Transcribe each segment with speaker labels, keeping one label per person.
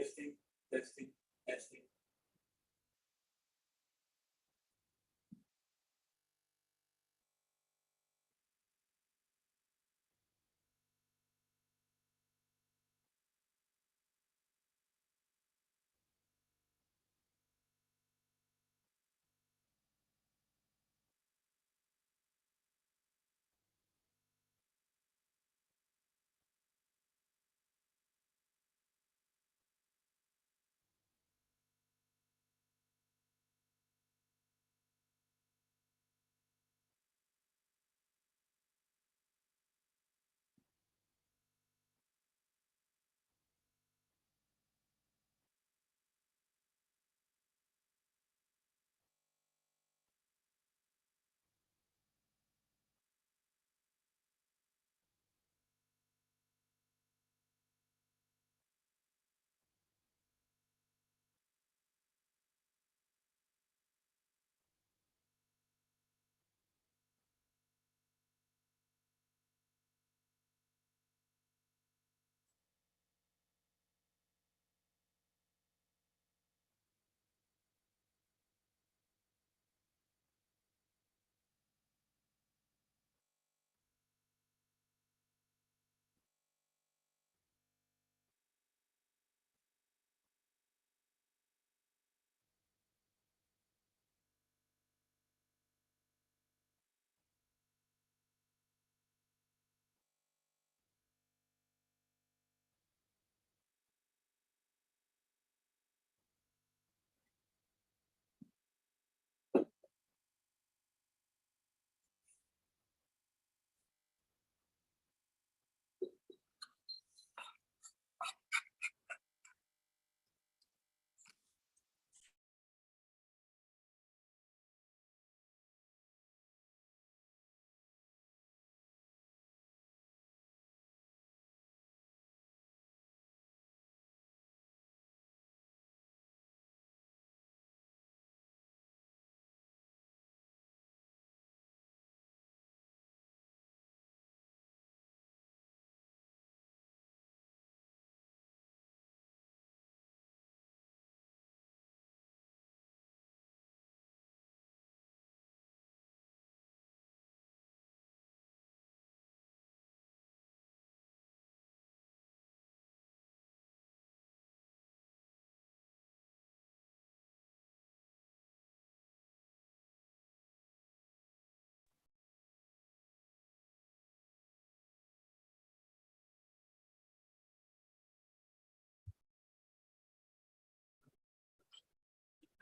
Speaker 1: Testing, testing, testing.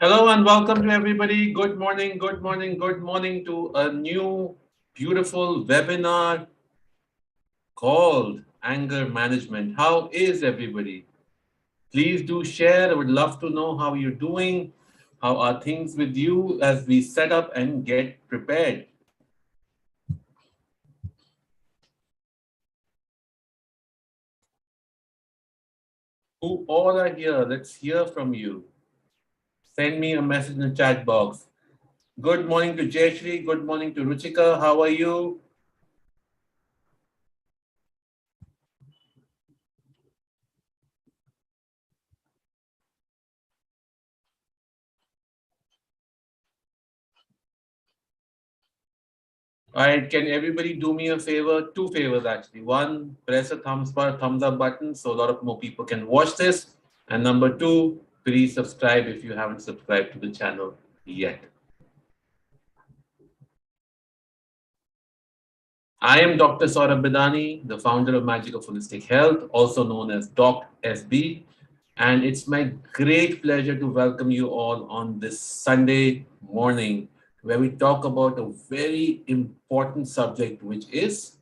Speaker 1: Hello and welcome to everybody. Good morning, good morning, good morning to a new beautiful webinar called Anger Management. How is everybody? Please do share. I would love to know how you're doing. How are things with you as we set up and get prepared? Who all are here? Let's hear from you. Send me a message in the chat box. Good morning to Jayashri. Good morning to Ruchika. How are you? All right, can everybody do me a favor? Two favors actually. One, press a thumbs up button so a lot of more people can watch this. And number two, please subscribe if you haven't subscribed to the channel yet. I am Dr. Saurabh Bidani, the founder of Magic of Holistic Health, also known as Doc SB. And it's my great pleasure to welcome you all on this Sunday morning where we talk about a very important subject, which is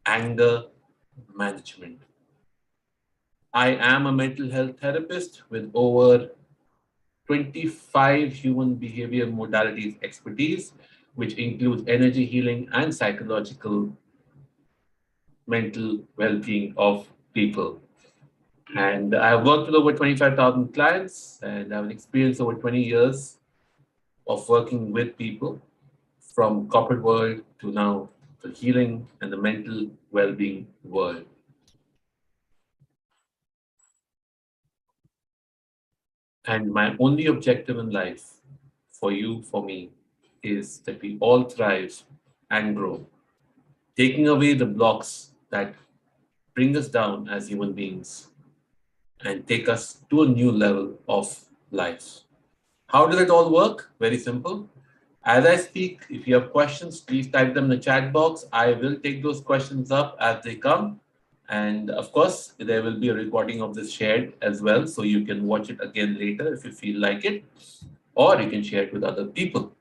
Speaker 1: anger management. I am a mental health therapist with over 25 human behavior modalities expertise, which includes energy healing and psychological mental well-being of people. And I've worked with over 25,000 clients and I have an experience over 20 years of working with people from corporate world to now the healing and the mental well-being world. And my only objective in life, for you, for me, is that we all thrive and grow, taking away the blocks that bring us down as human beings and take us to a new level of life. How does it all work? Very simple. As I speak, if you have questions, please type them in the chat box. I will take those questions up as they come. And of course, there will be a recording of this shared as well. So you can watch it again later if you feel like it, or you can share it with other people.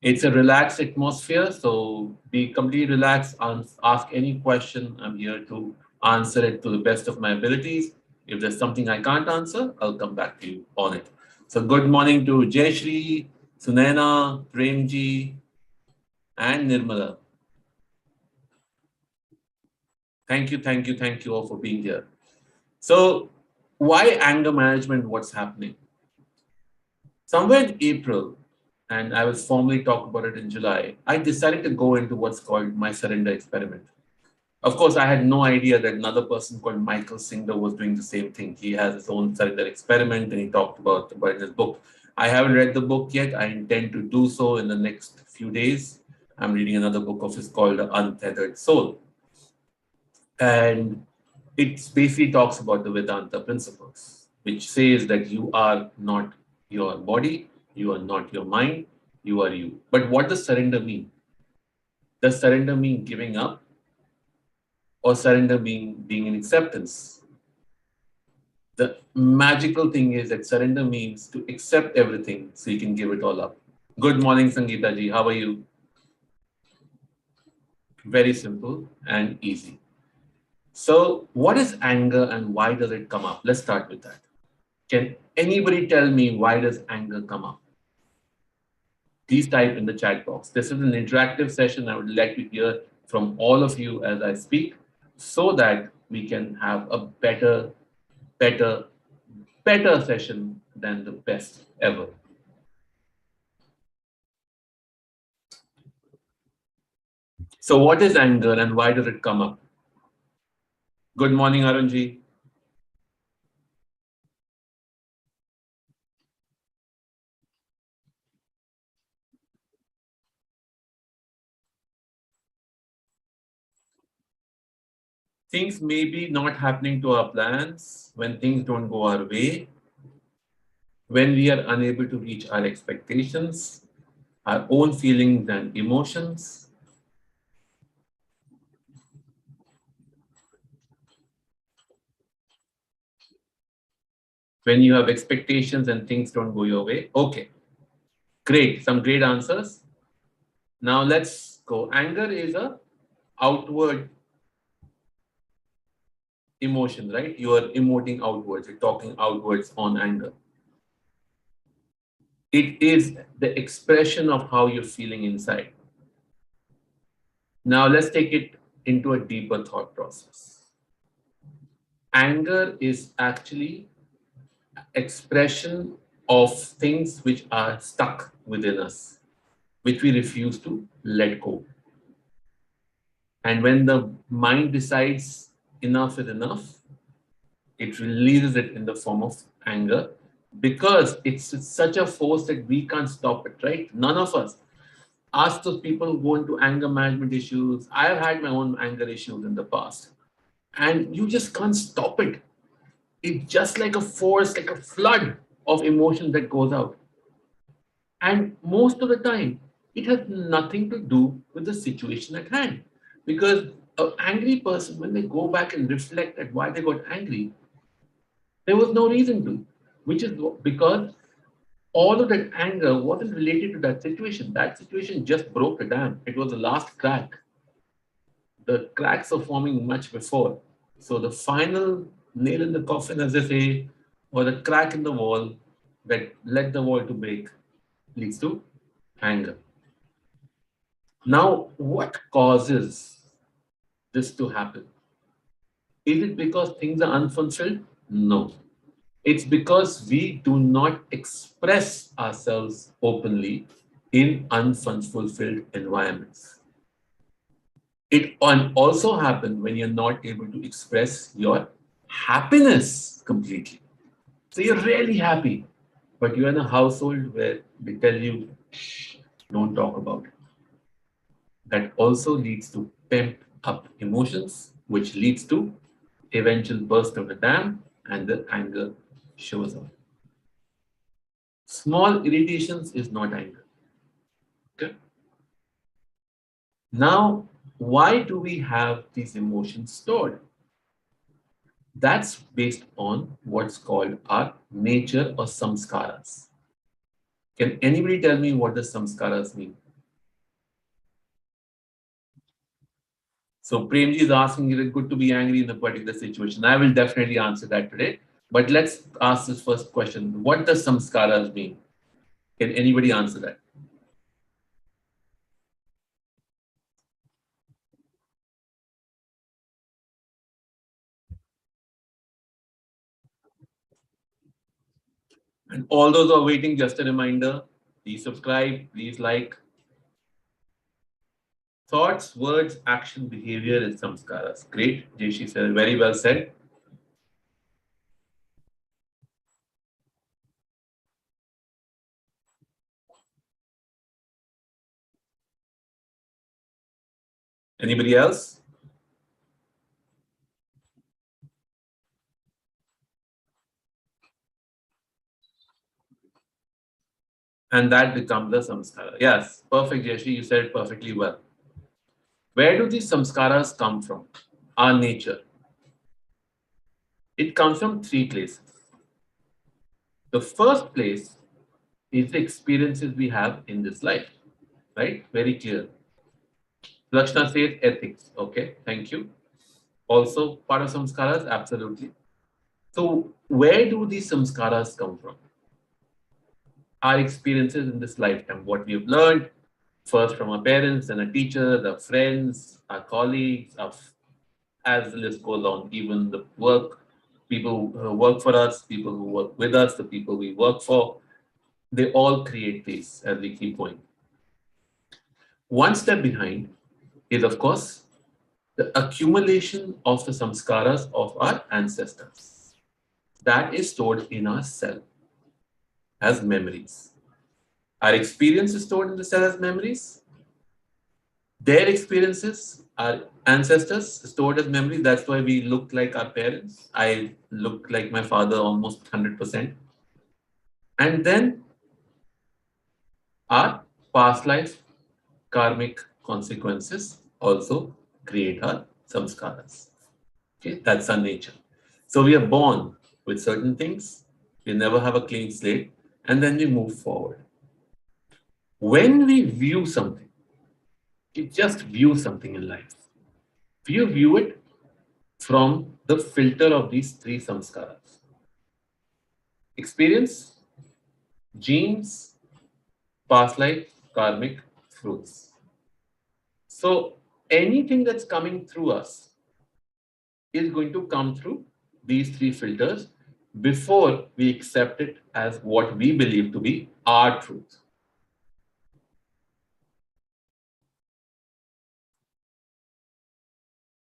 Speaker 1: It's a relaxed atmosphere, so be completely relaxed and ask any question. I'm here to answer it to the best of my abilities. If there's something I can't answer, I'll come back to you on it. So, good morning to Jayashri, Sunaina, Premji, and Nirmala. Thank you all for being here. So, why anger management? What's happening? Somewhere in April, and I will formally talk about it in July, I decided to go into what's called my surrender experiment. Of course, I had no idea that another person called Michael Singer was doing the same thing. He has his own surrender experiment and he talked about it in his book. I haven't read the book yet. I intend to do so in the next few days. I'm reading another book of his called The Untethered Soul. And it basically talks about the Vedanta principles, which says that you are not your body, you are not your mind, you are you. But what does surrender mean? Does surrender mean giving up or surrender being in acceptance? The magical thing is that surrender means to accept everything so you can give it all up. Good morning, Sangeeta ji. How are you? Very simple and easy. So, what is anger and why does it come up? Let's start with that. Can anybody tell me why does anger come up? Please type in the chat box. This is an interactive session. I would like to hear from all of you as I speak so that we can have a better, better session than the best ever. So, what is anger and why does it come up? Good morning, Arunji. Things may be not happening to our plans, when things don't go our way, when we are unable to reach our expectations, our own feelings and emotions. When you have expectations and things don't go your way. Okay, great. Some great answers. Now let's go. Anger is a outward emotion, right? You are emoting outwards, you're talking outwards on anger. It is the expression of how you're feeling inside. Now let's take it into a deeper thought process. Anger is actually expression of things which are stuck within us, which we refuse to let go. And when the mind decides enough is enough, it releases it in the form of anger because it's such a force that we can't stop it, right? None of us. Ask those people who go into anger management issues. I have had my own anger issues in the past, and you just can't stop it. It's just like a force, like a flood of emotion that goes out. And most of the time, it has nothing to do with the situation at hand. Because an angry person, when they go back and reflect at why they got angry, there was no reason to, which is because all of that anger wasn't related to that situation. That situation just broke the dam. It was the last crack. The cracks are forming much before. So the final nail in the coffin, as they say, or the crack in the wall that led the wall to break leads to anger. Now, what causes this to happen? Is it because things are unfulfilled? No. It's because we do not express ourselves openly in unfulfilled environments. It can also happen when you're not able to express your happiness completely. So you're really happy, but you're in a household where they tell you, shh, don't talk about it. That also leads to pent up emotions, which leads to eventual burst of the dam and the anger shows up. Small irritations is not anger. Okay. Now, why do we have these emotions stored? That's based on what's called our nature or samskaras. Can anybody tell me what the samskaras mean? So Premji is asking, is it good to be angry in a particular situation? I will definitely answer that today. But let's ask this first question. What does samskaras mean? Can anybody answer that? And all those who are waiting, just a reminder, please subscribe, please like. Thoughts, words, action, behavior is samskaras. Great. Jeshi said, very well said. Anybody else? And that becomes the samskara. Yes, perfect, Jeshi. You said it perfectly well. Where do these samskaras come from? Our nature. It comes from three places. The first place is the experiences we have in this life, right? Very clear. Lakshna says ethics. Okay, thank you. Also, part of samskaras, absolutely. So, where do these samskaras come from? Our experiences in this lifetime, what we have learned, first from our parents and our teachers, our friends, our colleagues, as the list goes on, even the work, people who work for us, people who work with us, the people we work for, they all create this as we keep going. One step behind is, of course, the accumulation of the samskaras of our ancestors. That is stored in our cell as memories. Our experience is stored in the cell as memories. Their experiences, our ancestors stored as memories. That's why we look like our parents. I look like my father almost 100%. And then our past life karmic consequences also create our samskaras. Okay, that's our nature. So we are born with certain things. We never have a clean slate, and then we move forward. When we view something, we just view something in life. You view it from the filter of these three samskaras: experience, genes, past life, karmic fruits. So anything that's coming through us is going to come through these three filters before we accept it as what we believe to be our truth.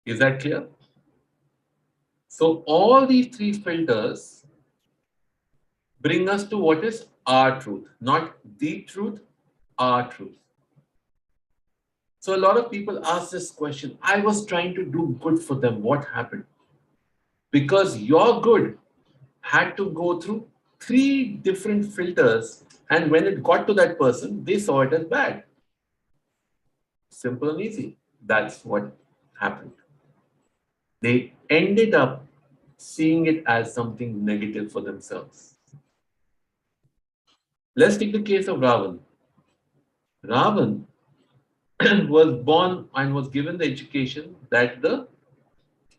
Speaker 1: Is that clear? So all these three filters bring us to what is our truth, not the truth, our truth. So a lot of people ask this question, I was trying to do good for them. What happened? Because your good had to go through three different filters. And when it got to that person, they saw it as bad. Simple and easy. That's what happened. They ended up seeing it as something negative for themselves. Let's take the case of Ravan. Ravan was born and was given the education that the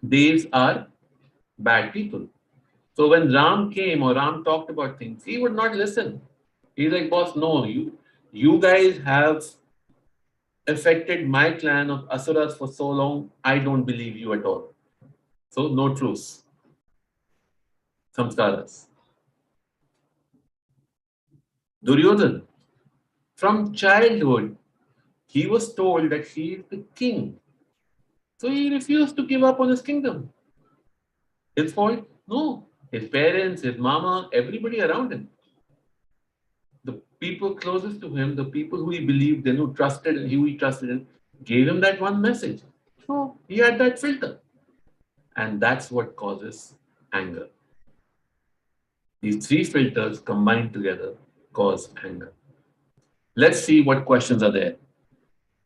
Speaker 1: Devs are bad people. So when Ram came or Ram talked about things, he would not listen. He's like, boss, no, you guys have affected my clan of Asuras for so long, I don't believe you at all. So no truce. Samskaras. Duryodhan, from childhood, he was told that he is the king. So he refused to give up on his kingdom. His fault? No. His parents, his mama, everybody around him. The people closest to him, the people who he believed in, who trusted and who he trusted in, gave him that one message. So he had that filter. And that's what causes anger. These three filters combined together cause anger. Let's see what questions are there.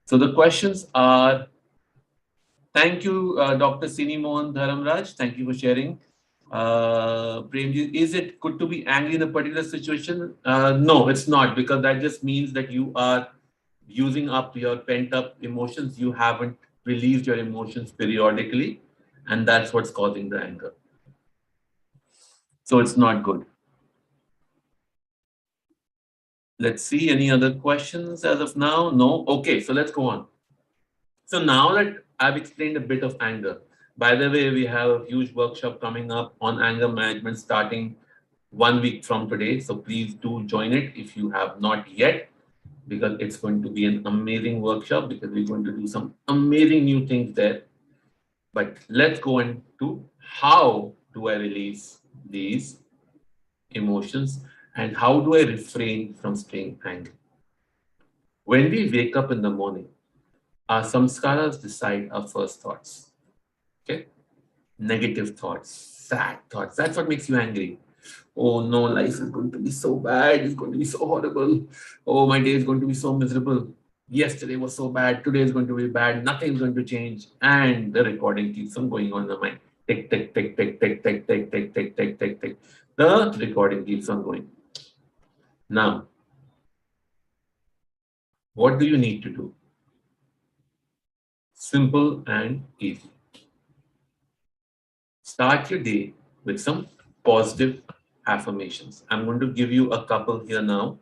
Speaker 1: So the questions are, thank you, Dr. Sini Mohan Dharamraj. Thank you for sharing. Premji, is it good to be angry in a particular situation? No, it's not, because that just means that you are using up your pent up emotions. You haven't released your emotions periodically, and that's what's causing the anger. So it's not good. Let's see any other questions as of now. No. Okay, so let's go on. So now that I've explained a bit of anger, by the way, we have a huge workshop coming up on anger management starting 1 week from today. So please do join it if you have not yet, because it's going to be an amazing workshop, because we're going to do some amazing new things there. But let's go into how do I release these emotions and how do I refrain from staying angry. When we wake up in the morning, our samskaras decide our first thoughts. Okay? Negative thoughts, sad thoughts. That's what makes you angry. Oh no, life is going to be so bad. It's going to be so horrible. Oh, my day is going to be so miserable. Yesterday was so bad. Today is going to be bad. Nothing's going to change. And the recording keeps on going on in the mind. Tick, tick, tick, tick, tick, tick, tick, tick, tick, tick, tick, tick. The recording keeps on going. Now, what do you need to do? Simple and easy. Start your day with some positive affirmations. I'm going to give you a couple here now,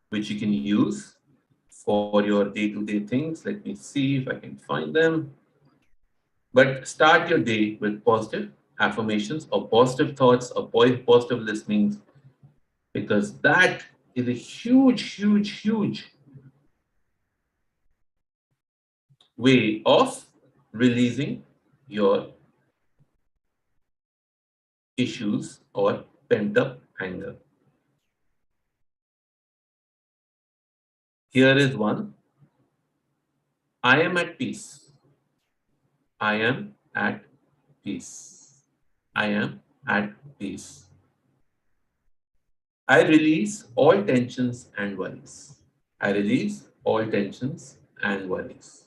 Speaker 1: which you can use for your day-to-day things. Let me see if I can find them. But start your day with positive affirmations or positive thoughts or positive listenings, because that is a huge, huge, huge way of releasing your issues or pent up anger. Here is one. I am at peace. I am at peace. I am at peace. I release all tensions and worries. I release all tensions and worries.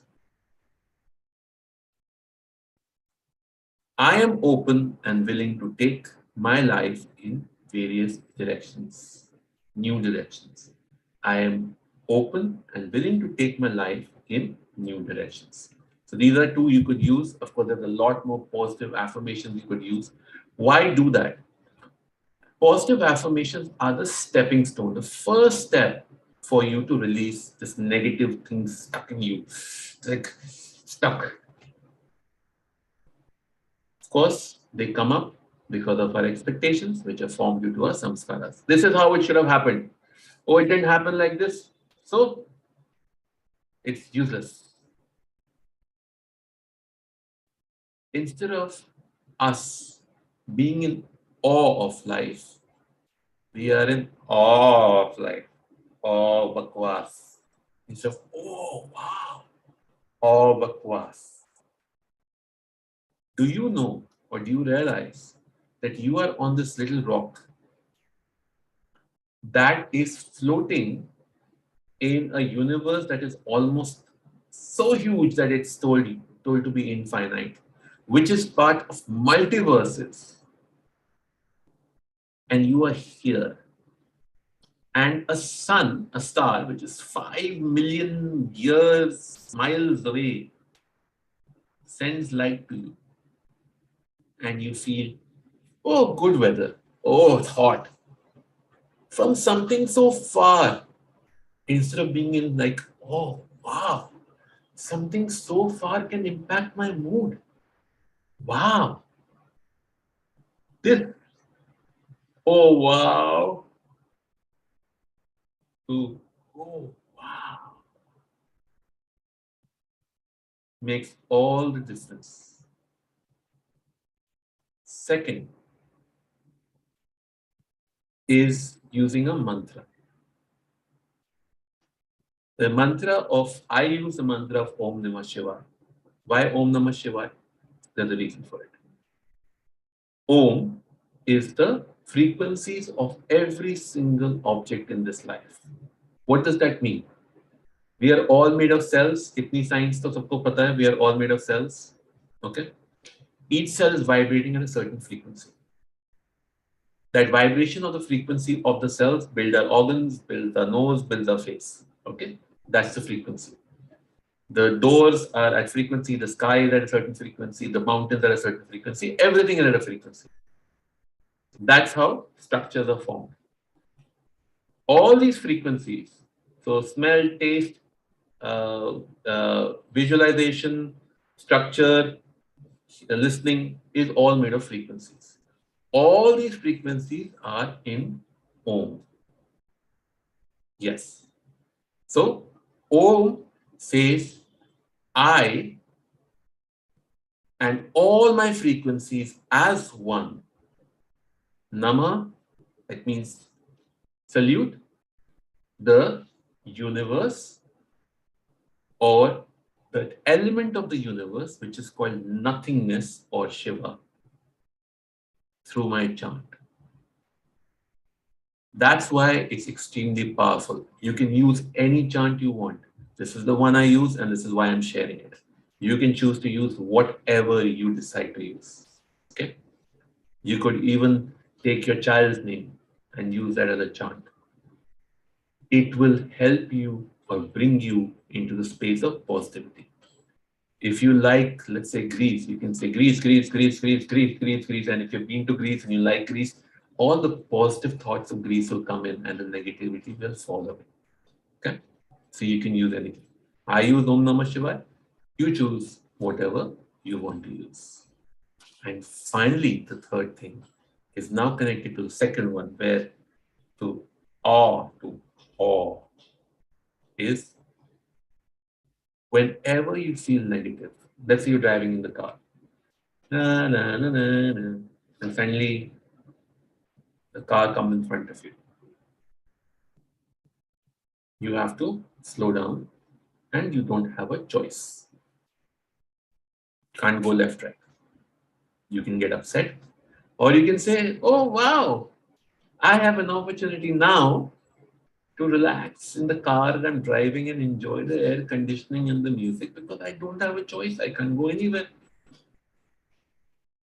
Speaker 1: I am open and willing to take my life in various directions, new directions. I am open and willing to take my life in new directions. So these are two you could use. Of course, there's a lot more positive affirmations you could use. Why do that? Positive affirmations are the stepping stone, the first step for you to release this negative thing stuck in you. It's like stuck. Of course, they come up because of our expectations, which are formed due to our samskaras. This is how it should have happened. Oh, it didn't happen like this. So it's useless. Instead of us being in awe of life, we are in awe of life. Oh, bakwas. Instead of, oh, wow, oh, bakwas. Do you know or do you realize that you are on this little rock that is floating in a universe that is almost so huge that it's told to be infinite, which is part of multiverses, and you are here. And a sun, a star, which is 5 million years, miles away, sends light to you, and you feel, oh, good weather. Oh, it's hot. From something so far, instead of being in like, oh, wow, something so far can impact my mood. Wow. This, oh, wow. To, oh, wow. Makes all the difference. Second, is using a mantra. The mantra of, I use the mantra of Om Namah Shivaya. Why Om Namah Shivaya? There's a reason for it. Om is the frequencies of every single object in this life. What does that mean? We are all made of cells. Itni science to sabko pata hai. We are all made of cells. Okay. Each cell is vibrating at a certain frequency. That vibration of the frequency of the cells build our organs, build our nose, build our face. Okay. That's the frequency. The doors are at frequency, the sky is at a certain frequency, the mountains are at a certain frequency, everything is at a frequency. That's how structures are formed. All these frequencies, so smell, taste, visualization, structure, listening, is all made of frequencies. All these frequencies are in Om. Yes. So Om says, I and all my frequencies as one. Nama, that means salute the universe or that element of the universe which is called nothingness or Shiva through my chant. That's why it's extremely powerful. You can use any chant you want. This is the one I use, and this is why I'm sharing it. You can choose to use whatever you decide to use. Okay. You could even take your child's name and use that as a chant. It will help you or bring you into the space of positivity. If you like, let's say Greece, you can say Greece, Greece, Greece, Greece, Greece, Greece, Greece. And if you've been to Greece and you like Greece, all the positive thoughts of Greece will come in and the negativity will fall away. Okay? So you can use anything. I use Om Namah Shivaya. You choose whatever you want to use. And finally, the third thing is now connected to the second one, where to awe is whenever you feel negative. Let's say you're driving in the car. Na, na, na, na, na. And suddenly the car comes in front of you. You have to slow down and you don't have a choice. Can't go left, right. You can get upset or you can say, oh, wow, I have an opportunity now to relax in the car and I'm driving and enjoy the air conditioning and the music because I don't have a choice. I can't go anywhere.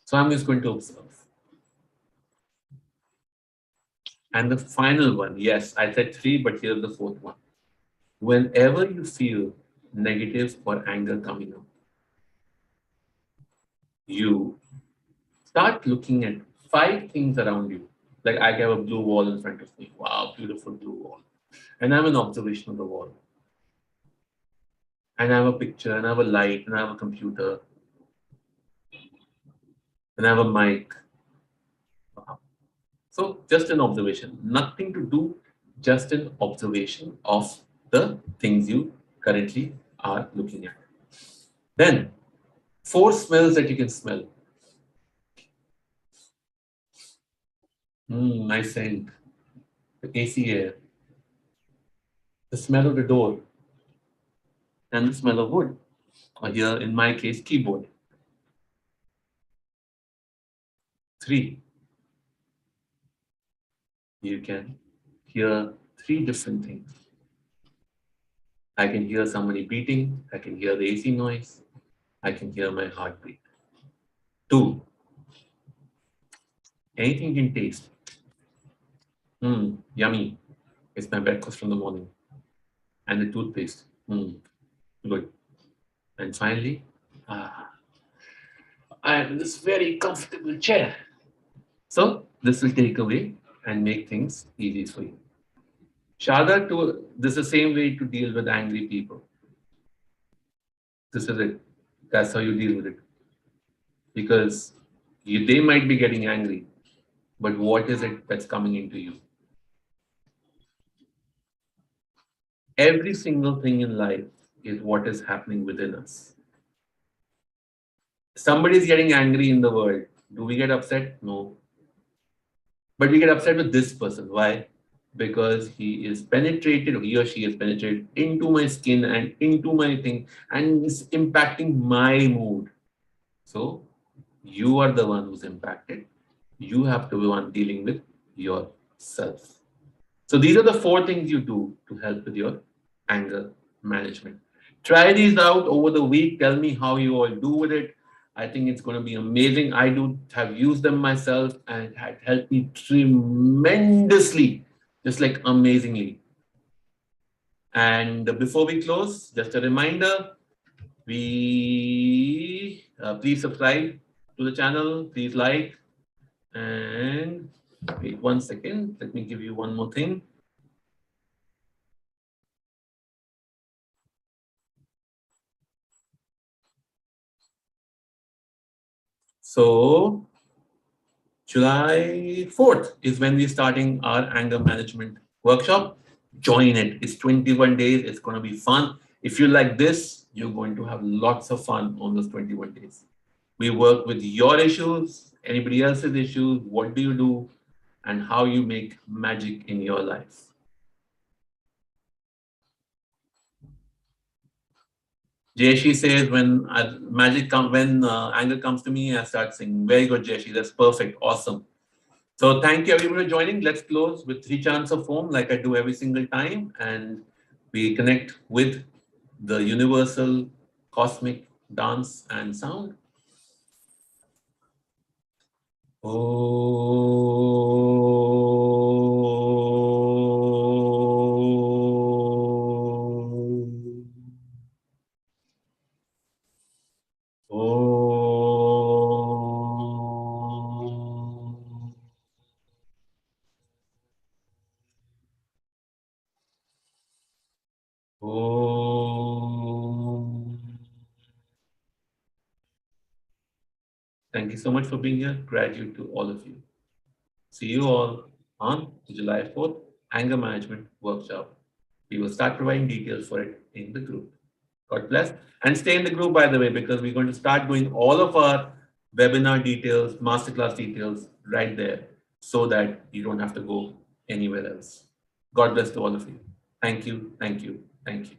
Speaker 1: So I'm just going to observe. And the final one, yes, I said three, but here's the fourth one. Whenever you feel negative or anger coming up, you start looking at five things around you. Like I have a blue wall in front of me. Wow, beautiful blue wall. And I have an observation of the wall. And I have a picture, and I have a light, and I have a computer, and I have a mic. Wow. So just an observation. Nothing to do, just an observation of the things you currently are looking at. Then, four smells that you can smell. Nice scent. The AC air, the smell of the door, and the smell of wood. Or here, in my case, keyboard. Three, you can hear three different things. I can hear somebody beating. I can hear the AC noise. I can hear my heartbeat. Two, anything you can taste. Yummy. It's my breakfast from the morning. And the toothpaste. Good. And finally, I am in this very comfortable chair. So this will take away and make things easy for you. Shada, this is the same way to deal with angry people. This is it. That's how you deal with it. Because they might be getting angry, but what is it that's coming into you? Every single thing in life is what is happening within us. Somebody is getting angry in the world. Do we get upset? No. But we get upset with this person. Why? Because he or she is penetrated into my skin and into my thing and is impacting my mood. So you are the one who's impacted. You have to be one dealing with yourself. So these are the four things you do to help with your anger management. Try these out over the week. Tell me how you all do with it. I think it's going to be amazing. I do have used them myself and it had helped me tremendously, just like amazingly. And before we close, just a reminder, we please subscribe to the channel, please like, and wait 1 second. Let me give you one more thing. So July 4th is when we're starting our anger management workshop. Join it. It's 21 days. It's going to be fun. If you like this, you're going to have lots of fun on those 21 days. We work with your issues, anybody else's issues, what do you do, and how you make magic in your life. Jayeshi says, when when anger comes to me, I start singing. Very good, Jayeshi. That's perfect. Awesome. So thank you everybody for joining. Let's close with three chants of Om like I do every single time. And we connect with the universal cosmic dance and sound. Thank you so much for being here. Gratitude to all of you. See you all on July 4th Anger Management Workshop. We will start providing details for it in the group. God bless. And stay in the group, by the way, because we're going to start doing all of our webinar details, masterclass details right there so that you don't have to go anywhere else. God bless to all of you. Thank you, thank you, thank you.